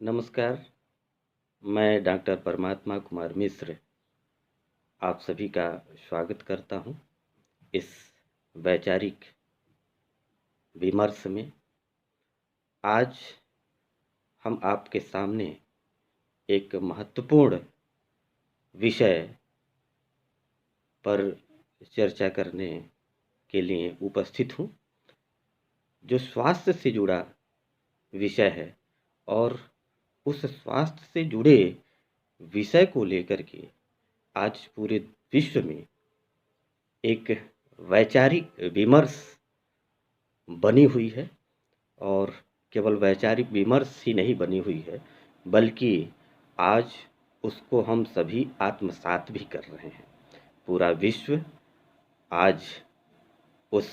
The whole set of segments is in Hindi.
नमस्कार, मैं डॉक्टर परमात्मा कुमार मिश्र आप सभी का स्वागत करता हूं इस वैचारिक विमर्श में। आज हम आपके सामने एक महत्वपूर्ण विषय पर चर्चा करने के लिए उपस्थित हूं, जो स्वास्थ्य से जुड़ा विषय है और उस स्वास्थ्य से जुड़े विषय को लेकर के आज पूरे विश्व में एक वैचारिक विमर्श बनी हुई है। और केवल वैचारिक विमर्श ही नहीं बनी हुई है, बल्कि आज उसको हम सभी आत्मसात भी कर रहे हैं। पूरा विश्व आज उस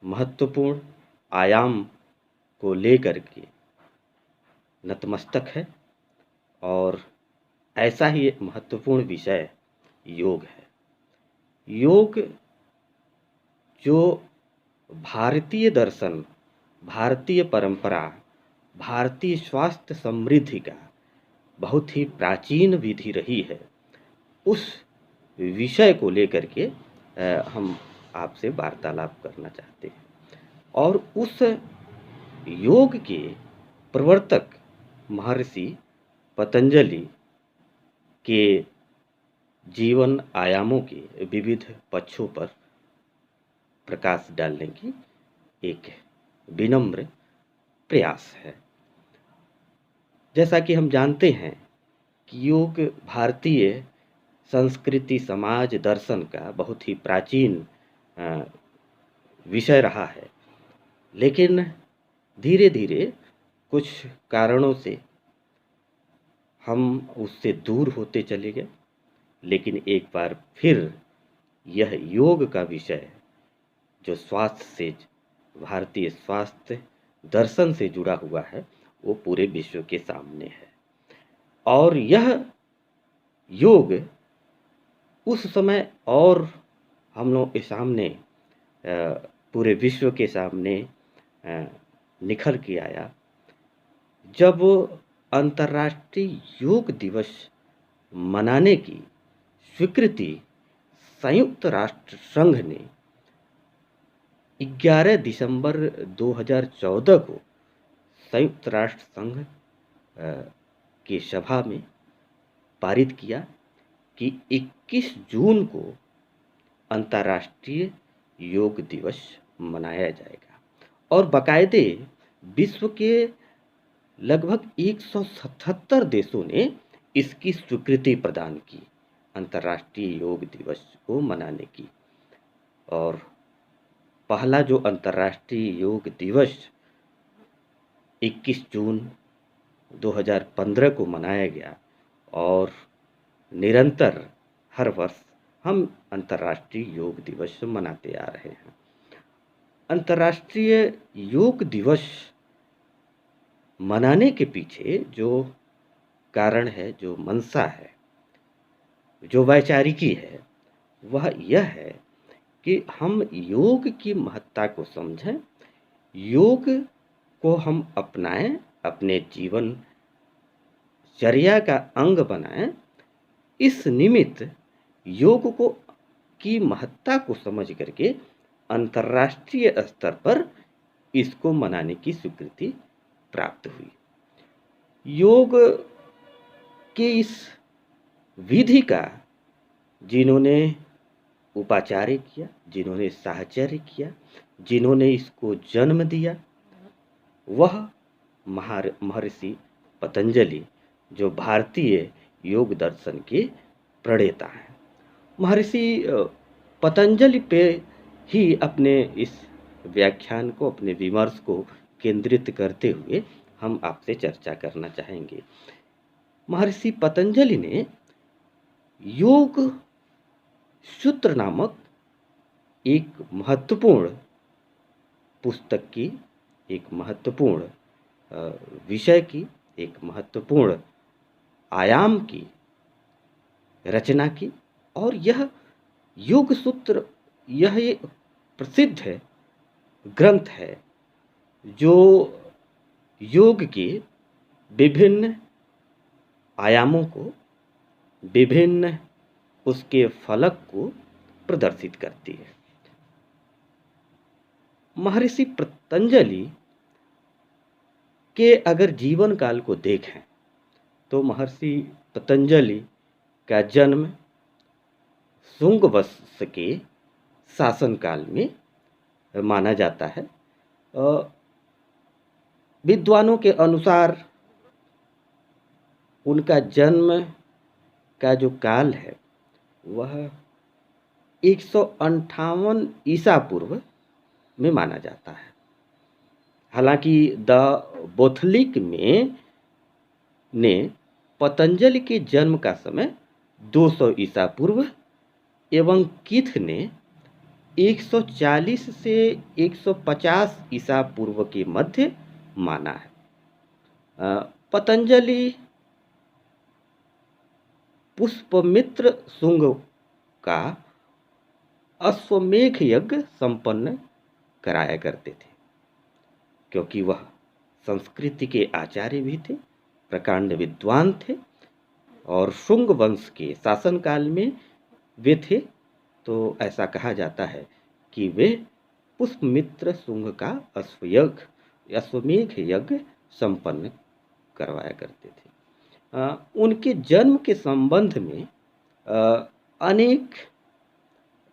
महत्वपूर्ण आयाम को लेकर के नतमस्तक है और ऐसा ही एक महत्वपूर्ण विषय योग है। योग जो भारतीय दर्शन, भारतीय परंपरा, भारतीय स्वास्थ्य समृद्धि का बहुत ही प्राचीन विधि रही है, उस विषय को लेकर के हम आपसे वार्तालाप करना चाहते हैं। और उस योग के प्रवर्तक महर्षि पतंजलि के जीवन आयामों के विविध पक्षों पर प्रकाश डालने की एक विनम्र प्रयास है। जैसा कि हम जानते हैं कि योग भारतीय संस्कृति, समाज, दर्शन का बहुत ही प्राचीन विषय रहा है, लेकिन धीरे धीरे कुछ कारणों से हम उससे दूर होते चले गए। लेकिन एक बार फिर यह योग का विषय जो स्वास्थ्य से, भारतीय स्वास्थ्य दर्शन से जुड़ा हुआ है, वो पूरे विश्व के सामने है। और यह योग उस समय और हम लोग के सामने, पूरे विश्व के सामने निखर के आया जब अंतर्राष्ट्रीय योग दिवस मनाने की स्वीकृति संयुक्त राष्ट्र संघ ने 11 दिसंबर 2014 को संयुक्त राष्ट्र संघ की सभा में पारित किया कि 21 जून को अंतर्राष्ट्रीय योग दिवस मनाया जाएगा। और बाकायदे विश्व के लगभग 177 देशों ने इसकी स्वीकृति प्रदान की, अंतर्राष्ट्रीय योग दिवस को मनाने की। और पहला जो अंतर्राष्ट्रीय योग दिवस 21 जून 2015 को मनाया गया, और निरंतर हर वर्ष हम अंतर्राष्ट्रीय योग दिवस मनाते आ रहे हैं। अंतर्राष्ट्रीय योग दिवस मनाने के पीछे जो कारण है, जो मंशा है, जो वैचारिकी है, वह यह है कि हम योग की महत्ता को समझें, योग को हम अपनाएं, अपने जीवन चर्या का अंग बनाएं। इस निमित्त योग को की महत्ता को समझ करके अंतर्राष्ट्रीय स्तर पर इसको मनाने की स्वीकृति प्राप्त हुई। योग के इस विधि का जिन्होंने उपाचार्य किया, जिन्होंने साहचर्य किया, जिन्होंने इसको जन्म दिया, वह महर्षि पतंजलि, जो भारतीय योग दर्शन के प्रणेता हैं। महर्षि पतंजलि पे ही अपने इस व्याख्यान को, अपने विमर्श को केंद्रित करते हुए हम आपसे चर्चा करना चाहेंगे। महर्षि पतंजलि ने योग सूत्र नामक एक महत्वपूर्ण पुस्तक की, एक महत्वपूर्ण विषय की, एक महत्वपूर्ण आयाम की रचना की। और यह योग सूत्र, यह एक प्रसिद्ध है ग्रंथ है जो योग के विभिन्न आयामों को, विभिन्न उसके फलक को प्रदर्शित करती है। महर्षि पतंजलि के अगर जीवन काल को देखें तो महर्षि पतंजलि का जन्म शुंग वंश के शासनकाल में माना जाता है। विद्वानों के अनुसार उनका जन्म का जो काल है वह 158 ईसा पूर्व में माना जाता है। हालांकि द बोथलिक में ने पतंजलि के जन्म का समय 200 ईसा पूर्व एवं किथ ने 140 से 150 ईसा पूर्व के मध्य माना है। पतंजलि पुष्पमित्र शुंग का अश्वमेध यज्ञ संपन्न कराया करते थे, क्योंकि वह संस्कृति के आचार्य भी थे, प्रकांड विद्वान थे और शुंग वंश के शासनकाल में वे थे। तो ऐसा कहा जाता है कि वे पुष्पमित्र शुंग का अश्वमेध यज्ञ संपन्न करवाया करते थे। उनके जन्म के संबंध में अनेक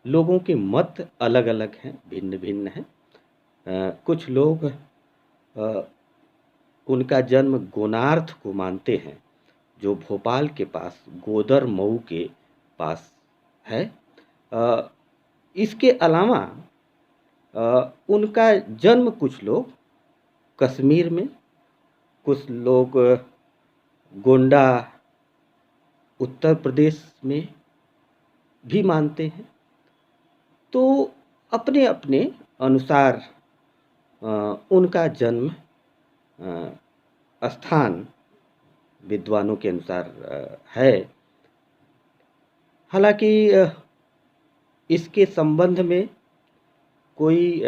लोगों के मत अलग अलग हैं, भिन्न भिन्न हैं। कुछ लोग उनका जन्म गोनार्थ को मानते हैं, जो भोपाल के पास गोदर मऊ के पास है। इसके अलावा उनका जन्म कुछ लोग कश्मीर में, कुछ लोग गोंडा उत्तर प्रदेश में भी मानते हैं। तो अपने अपने अनुसार उनका जन्म स्थान विद्वानों के अनुसार है। हालांकि इसके संबंध में कोई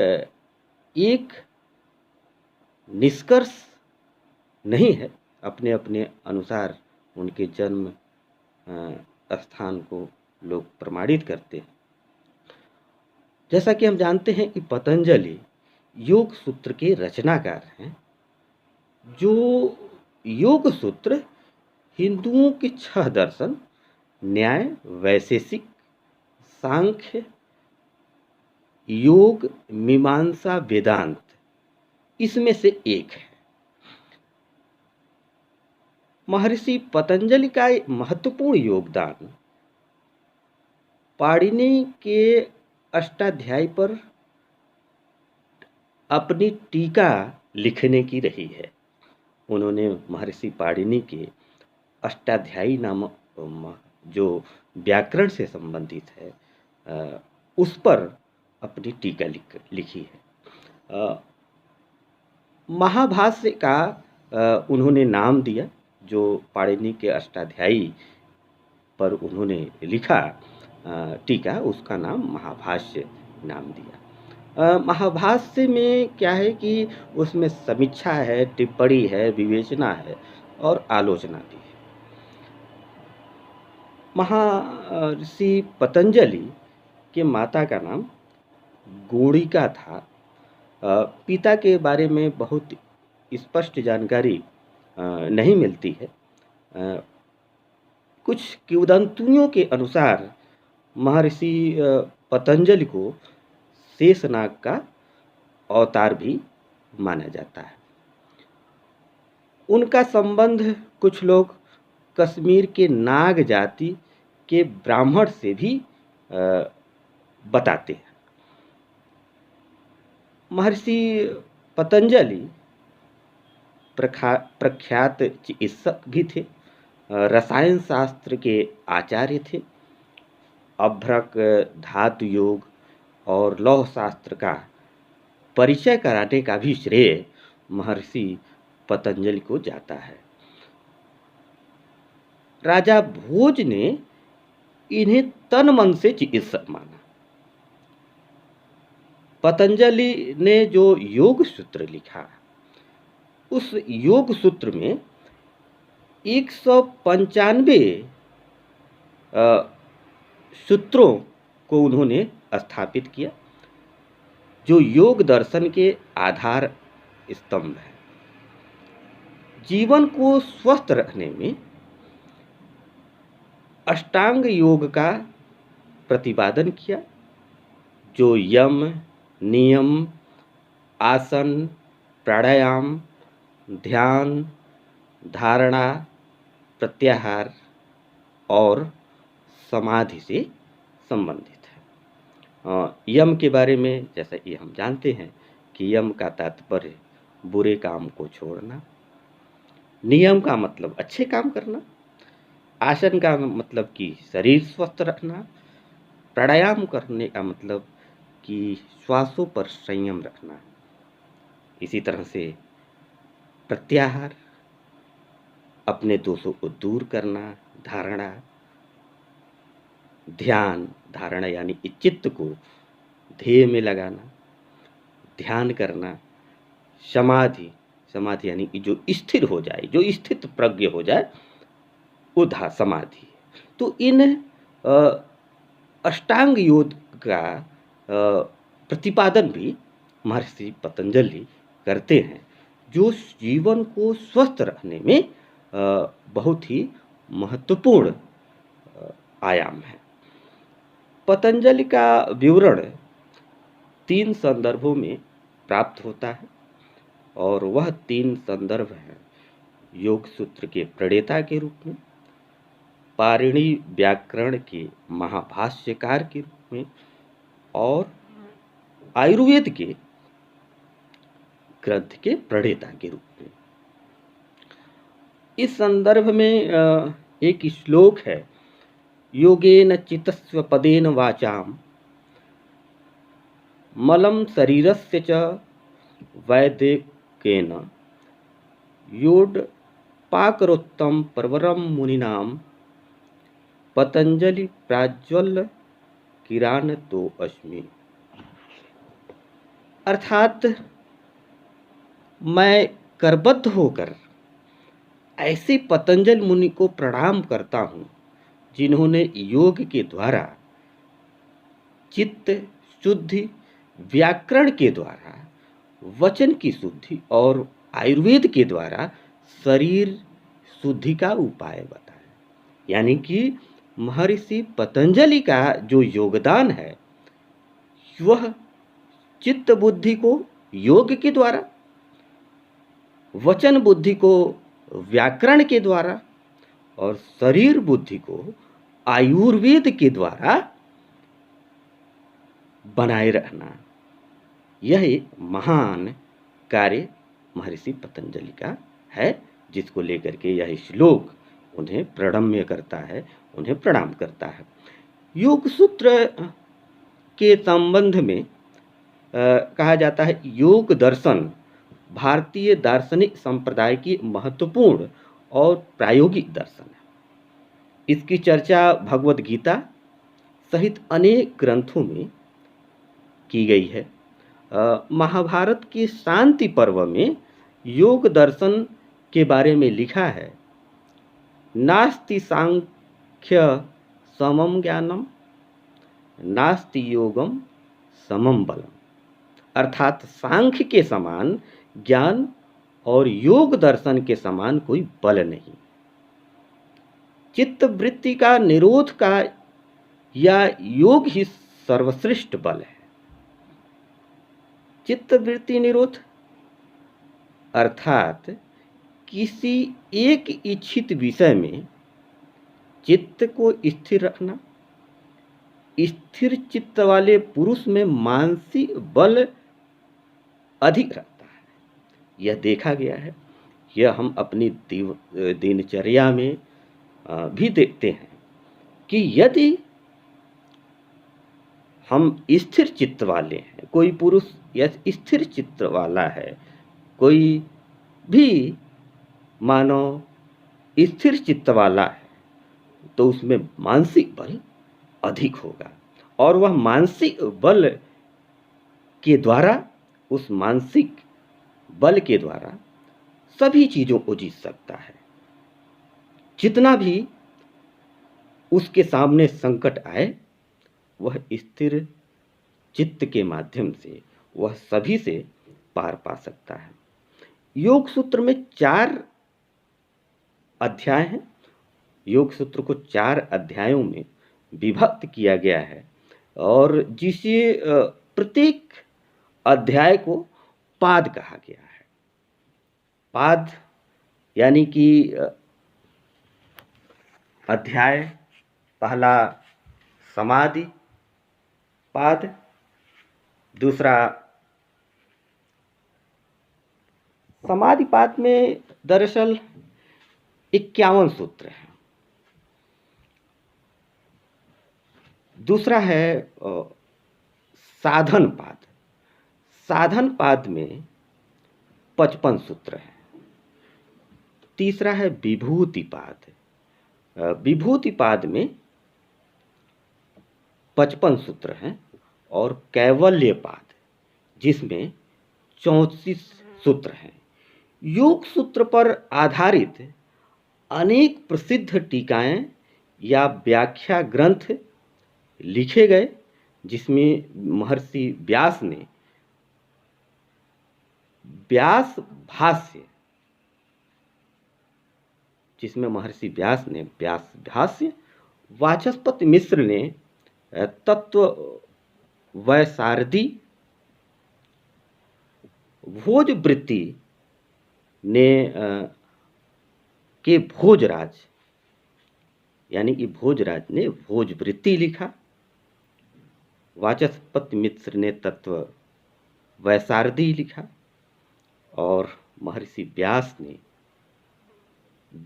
एक निष्कर्ष नहीं है। अपने अपने अनुसार उनके जन्म स्थान को लोग प्रमाणित करते हैं। जैसा कि हम जानते हैं कि पतंजलि योग सूत्र के रचनाकार हैं। जो योग सूत्र हिंदुओं के 6 दर्शन न्याय, वैशेषिक, सांख्य, योग, मीमांसा, वेदांत इसमें से एक है। महर्षि पतंजलि का महत्वपूर्ण योगदान पाणिनि के अष्टाध्यायी पर अपनी टीका लिखने की रही है। उन्होंने महर्षि पाणिनि के अष्टाध्यायी नामक जो व्याकरण से संबंधित है उस पर अपनी टीका लिखी है। महाभाष्य का उन्होंने नाम दिया, जो पाणिनि के अष्टाध्यायी पर उन्होंने लिखा टीका, उसका नाम महाभाष्य नाम दिया। महाभाष्य में क्या है कि उसमें समीक्षा है, टिप्पणी है, विवेचना है और आलोचना भी है। महर्षि पतंजलि के माता का नाम गोड़िका था। पिता के बारे में बहुत स्पष्ट जानकारी नहीं मिलती है। कुछ किंवदंतियों के अनुसार महर्षि पतंजलि को शेषनाग का अवतार भी माना जाता है। उनका संबंध कुछ लोग कश्मीर के नाग जाति के ब्राह्मण से भी बताते हैं। महर्षि पतंजलि प्रख्यात चिकित्सक भी थे, रसायन शास्त्र के आचार्य थे। अभ्रक, धातु योग और लौह शास्त्र का परिचय कराने का भी श्रेय महर्षि पतंजलि को जाता है। राजा भोज ने इन्हें तन मन से चिकित्सक माना। पतंजलि ने जो योग सूत्र लिखा, उस योग सूत्र में 195 सूत्रों को उन्होंने स्थापित किया, जो योग दर्शन के आधार स्तंभ है। जीवन को स्वस्थ रखने में अष्टांग योग का प्रतिपादन किया, जो यम, नियम, आसन, प्राणायाम, ध्यान, धारणा, प्रत्याहार और समाधि से संबंधित है। यम के बारे में जैसा कि हम जानते हैं कि यम का तात्पर्य बुरे काम को छोड़ना, नियम का मतलब अच्छे काम करना, आसन का मतलब कि शरीर स्वस्थ रखना, प्राणायाम करने का मतलब कि श्वासों पर संयम रखना, इसी तरह से प्रत्याहार अपने दोषों को दूर करना, धारणा, ध्यान, धारणा यानी कि चित्त को ध्येय में लगाना, ध्यान करना, समाधि, समाधि यानी कि जो स्थिर हो जाए, जो स्थित प्रज्ञ हो जाए, वो समाधि। तो इन अष्टांग योग का प्रतिपादन भी महर्षि पतंजलि करते हैं, जो जीवन को स्वस्थ रखने में बहुत ही महत्वपूर्ण आयाम है। पतंजलि का विवरण 3 संदर्भों में प्राप्त होता है, और वह 3 संदर्भ हैं योग सूत्र के प्रणेता के रूप में, पाणिनि व्याकरण के महाभाष्यकार के रूप में, और आयुर्वेद के ग्रंथ के प्रणेता के रूप में। इस संदर्भ में एक श्लोक है, योगेन चित्तस्व पदेन वाचाम मलं शरीरस्य च वैद्यकेन योडपाकरोत्तम परवरम मुनिनाम पतंजलि प्राज्वल किरान तो अस्मि। अर्थात मैं करबद्ध होकर ऐसे पतंजलि मुनि को प्रणाम करता हूँ, जिन्होंने योग के द्वारा चित्त शुद्धि, व्याकरण के द्वारा वचन की शुद्धि और आयुर्वेद के द्वारा शरीर शुद्धि का उपाय बताया। यानी कि महर्षि पतंजलि का जो योगदान है, वह चित्त बुद्धि को योग के द्वारा, वचन बुद्धि को व्याकरण के द्वारा और शरीर बुद्धि को आयुर्वेद के द्वारा बनाए रखना, यह एक महान कार्य महर्षि पतंजलि का है, जिसको लेकर के यह श्लोक उन्हें प्रणम्य करता है, उन्हें प्रणाम करता है। योग सूत्र के संबंध में कहा जाता है, योग दर्शन भारतीय दार्शनिक संप्रदाय की महत्वपूर्ण और प्रायोगिक दर्शन है। इसकी चर्चा भगवद गीता सहित अनेक ग्रंथों में की गई है। महाभारत के शांति पर्व में योग दर्शन के बारे में लिखा है, नास्ति सांख्य समम ज्ञानम नास्ति योगम समम बलम। अर्थात सांख्य के समान ज्ञान और योग दर्शन के समान कोई बल नहीं। चित्त वृत्ति का निरोध का या योग ही सर्वश्रेष्ठ बल है। चित्त वृत्ति निरोध अर्थात किसी एक इच्छित विषय में चित्त को स्थिर रखना। स्थिर चित्त वाले पुरुष में मानसिक बल अधिक रहता है, यह देखा गया है। यह हम अपनी दिनचर्या में भी देखते हैं कि यदि हम स्थिर चित्त वाले हैं, कोई पुरुष या स्थिर चित्त वाला है, कोई भी मानो स्थिर चित्त वाला है, तो उसमें मानसिक बल अधिक होगा, और वह मानसिक बल के द्वारा, उस मानसिक बल के द्वारा सभी चीज़ों को जीत सकता है। जितना भी उसके सामने संकट आए, वह स्थिर चित्त के माध्यम से वह सभी से पार पा सकता है। योग सूत्र में 4 अध्याय हैं। योग सूत्र को 4 अध्यायों में विभक्त किया गया है और जिसे प्रत्येक अध्याय को पाद कहा गया है। पाद यानी कि अध्याय पहला समाधि पाद, दूसरा समाधि पाद में दरअसल 51 सूत्र हैं। दूसरा है साधन पाद। साधन पाद में 55 सूत्र हैं। तीसरा है विभूति पाद। विभूति पाद में 55 सूत्र हैं और कैवल्य पाद जिसमें 34 सूत्र हैं। योग सूत्र पर आधारित अनेक प्रसिद्ध टीकाएं या व्याख्या ग्रंथ लिखे गए, जिसमें महर्षि व्यास ने व्यास भाष्य, वाचस्पति मिश्र ने तत्व वैसारदी, भोजवृत्ति ने के भोजराज यानी कि भोजराज ने भोजवृत्ति लिखा। वाचस्पति मिश्र ने तत्व वैसारदी लिखा और महर्षि व्यास ने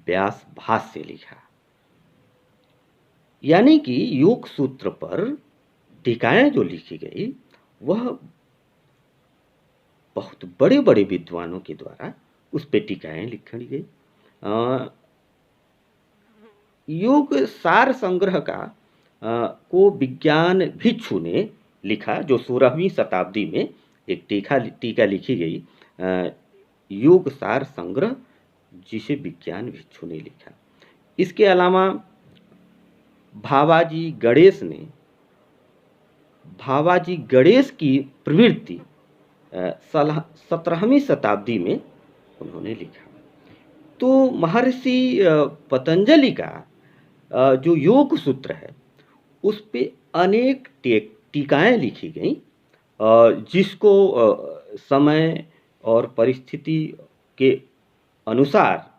व्यास भाष्य लिखा। यानी कि योग सूत्र पर टीकाएं जो लिखी गई वह बहुत बड़े बड़े विद्वानों के द्वारा उस पे टीकाएं लिखी गई। योग सार संग्रह को विज्ञान भिक्षु ने लिखा, जो 16वीं शताब्दी में एक टीका लिखी गई, योग सार संग्रह, जिसे विज्ञान भिक्षु ने लिखा। इसके अलावा भावाजी गणेश की प्रवृत्ति 17वीं शताब्दी में उन्होंने लिखा। तो महर्षि पतंजलि का जो योग सूत्र है उस पे अनेक टीकाएं लिखी गई, जिसको समय और परिस्थिति के अनुसार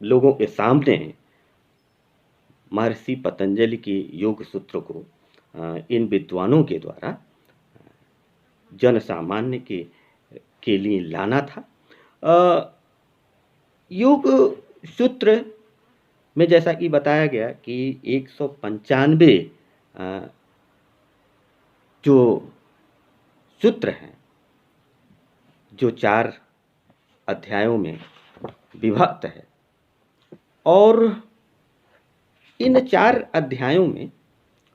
लोगों के सामने महर्षि पतंजलि के योग सूत्र को इन विद्वानों के द्वारा जन सामान्य के लिए लाना था। योग सूत्र में जैसा कि बताया गया कि 195 जो सूत्र हैं, जो 4 अध्यायों में विभक्त है, और इन 4 अध्यायों में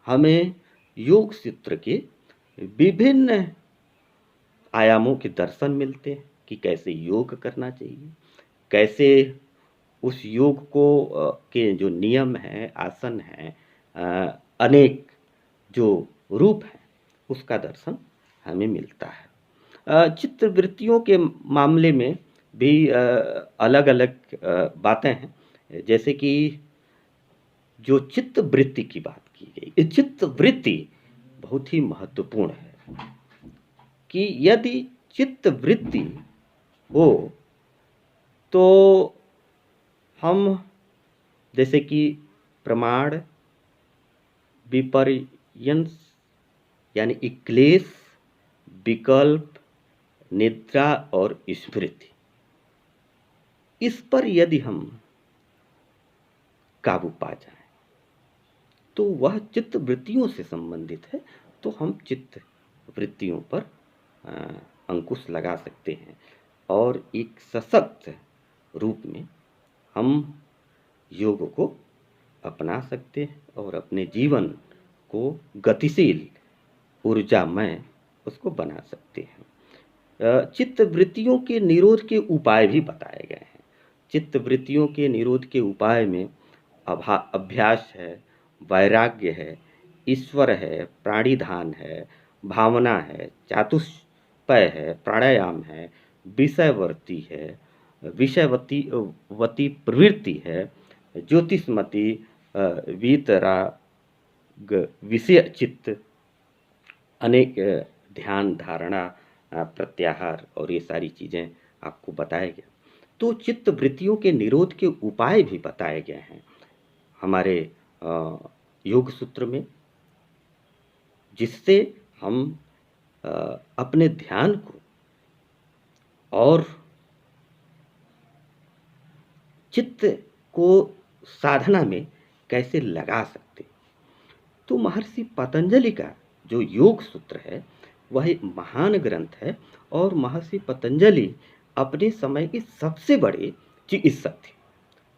हमें योग सूत्र के विभिन्न आयामों के दर्शन मिलते हैं कि कैसे योग करना चाहिए, कैसे उस योग को के जो नियम हैं, आसन हैं, अनेक जो रूप हैं, उसका दर्शन हमें मिलता है। चित्त वृत्तियों के मामले में भी अलग अलग बातें हैं, जैसे कि जो चित्त वृत्ति की बात की गई, चित्त वृत्ति बहुत ही महत्वपूर्ण है कि यदि चित्त वृत्ति हो तो हम जैसे कि प्रमाण, विपर्यंस यानी क्लेश, विकल्प, निद्रा और स्मृति, इस पर यदि हम काबू पा जाए तो वह चित्त वृत्तियों से संबंधित है। तो हम चित्त वृत्तियों पर अंकुश लगा सकते हैं और एक सशक्त रूप में हम योग को अपना सकते हैं और अपने जीवन को गतिशील, ऊर्जामय उसको बना सकते हैं। चित्त वृत्तियों के निरोध के उपाय भी बताए गए हैं। चित्तवृत्तियों के निरोध के उपाय में अभ्यास है, वैराग्य है, ईश्वर है, प्राणिधान है, भावना है, चातुष्पय है, प्राणायाम है, विषयवर्ती है, विषयवती वती प्रवृत्ति है, ज्योतिषमती वीतराग विषय चित्त, अनेक ध्यान धारणा प्रत्याहार और ये सारी चीज़ें आपको बताया गया। तो चित्त वृत्तियों के निरोध के उपाय भी बताए गए हैं हमारे योग सूत्र में, जिससे हम अपने ध्यान को और चित्त को साधना में कैसे लगा सकते। तो महर्षि पतंजलि का जो योग सूत्र है वह एक महान ग्रंथ है और महर्षि पतंजलि अपने समय के सबसे बड़े चिकित्सक थे।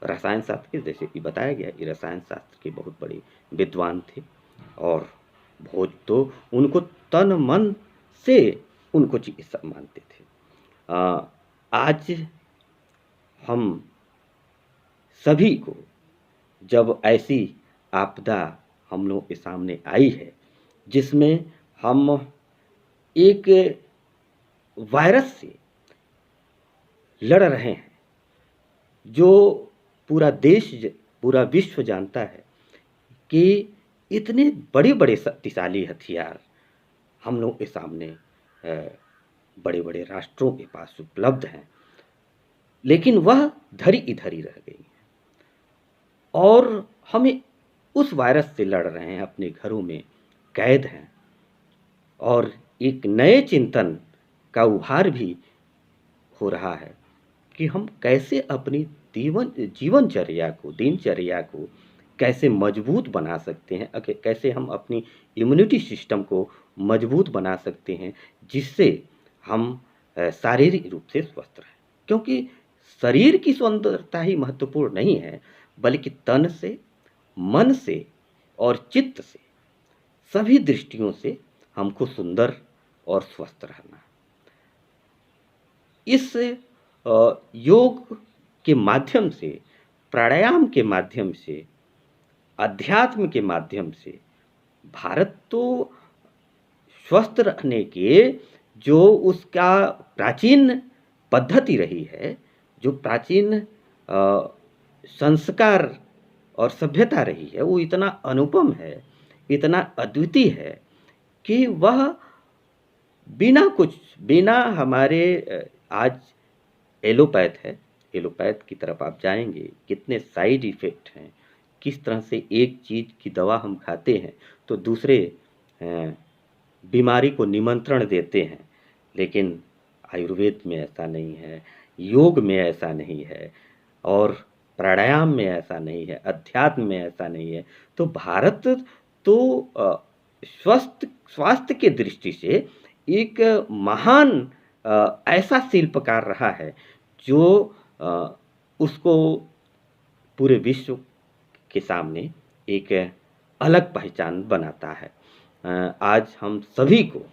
रसायन शास्त्र के, जैसे कि बताया गया, ये रसायन शास्त्र के बहुत बड़े विद्वान थे और भोज तो उनको तन मन से उनको चिकित्सक मानते थे। आज हम सभी को जब ऐसी आपदा हम लोगों के सामने आई है जिसमें हम एक वायरस से लड़ रहे हैं, जो पूरा देश पूरा विश्व जानता है कि इतने बड़े बड़े शक्तिशाली हथियार हम लोगों के सामने बड़े बड़े राष्ट्रों के पास उपलब्ध हैं, लेकिन वह धरी इधर ही रह गई है और हमें उस वायरस से लड़ रहे हैं, अपने घरों में कैद हैं और एक नए चिंतन का उभार भी हो रहा है कि हम कैसे अपनी जीवनचर्या को, दिनचर्या को कैसे मजबूत बना सकते हैं, कैसे हम अपनी इम्यूनिटी सिस्टम को मजबूत बना सकते हैं, जिससे हम शारीरिक रूप से स्वस्थ रहें। क्योंकि शरीर की सुंदरता ही महत्वपूर्ण नहीं है, बल्कि तन से, मन से और चित्त से, सभी दृष्टियों से हमको सुंदर और स्वस्थ रहना। इस योग के माध्यम से, प्राणायाम के माध्यम से, अध्यात्म के माध्यम से भारत तो स्वस्थ रहने के जो उसका प्राचीन पद्धति रही है, जो प्राचीन संस्कार और सभ्यता रही है, वो इतना अनुपम है, इतना अद्वितीय है कि वह बिना हमारे आज एलोपैथ है, एलोपैथ की तरफ आप जाएंगे, कितने साइड इफ़ेक्ट हैं, किस तरह से एक चीज़ की दवा हम खाते हैं तो दूसरे बीमारी को निमंत्रण देते हैं, लेकिन आयुर्वेद में ऐसा नहीं है, योग में ऐसा नहीं है और प्राणायाम में ऐसा नहीं है, अध्यात्म में ऐसा नहीं है। तो भारत तो स्वास्थ्य के दृष्टि से एक महान ऐसा शिल्पकार रहा है जो उसको पूरे विश्व के सामने एक अलग पहचान बनाता है। आज हम सभी को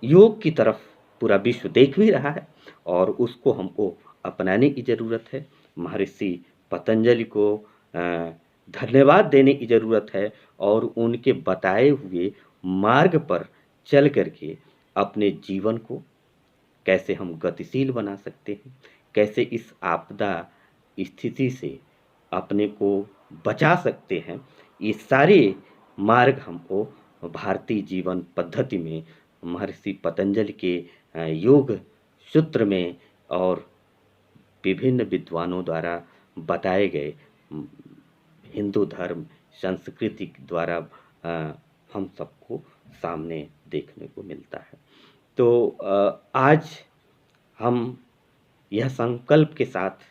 योग की तरफ पूरा विश्व देख भी रहा है और उसको हमको अपनाने की ज़रूरत है। महर्षि पतंजलि को धन्यवाद देने की ज़रूरत है और उनके बताए हुए मार्ग पर चल करके अपने जीवन को कैसे हम गतिशील बना सकते हैं, कैसे इस आपदा स्थिति से अपने को बचा सकते हैं, ये सारे मार्ग हमको भारतीय जीवन पद्धति में महर्षि पतंजलि के योग सूत्र में और विभिन्न विद्वानों द्वारा बताए गए हिंदू धर्म संस्कृति द्वारा हम सबको सामने देखने को मिलता है। तो आज हम यह संकल्प के साथ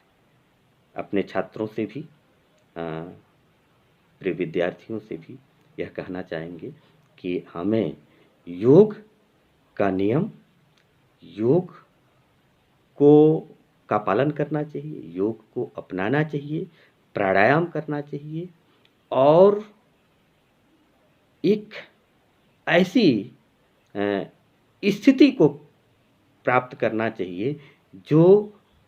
अपने छात्रों से भी, प्रिय विद्यार्थियों से भी यह कहना चाहेंगे कि हमें योग का नियम, योग को का पालन करना चाहिए, योग को अपनाना चाहिए, प्राणायाम करना चाहिए और एक ऐसी स्थिति को प्राप्त करना चाहिए जो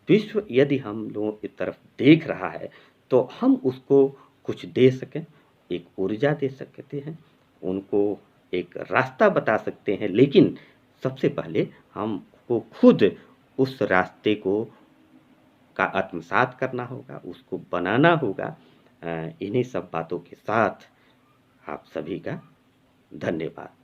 विश्व यदि हम लोगों की तरफ देख रहा है तो हम उसको कुछ दे सकें, एक ऊर्जा दे सकते हैं, उनको एक रास्ता बता सकते हैं, लेकिन सबसे पहले हमको खुद उस रास्ते को का आत्मसात करना होगा, उसको बनाना होगा। इन्हीं सब बातों के साथ आप सभी का धन्यवाद।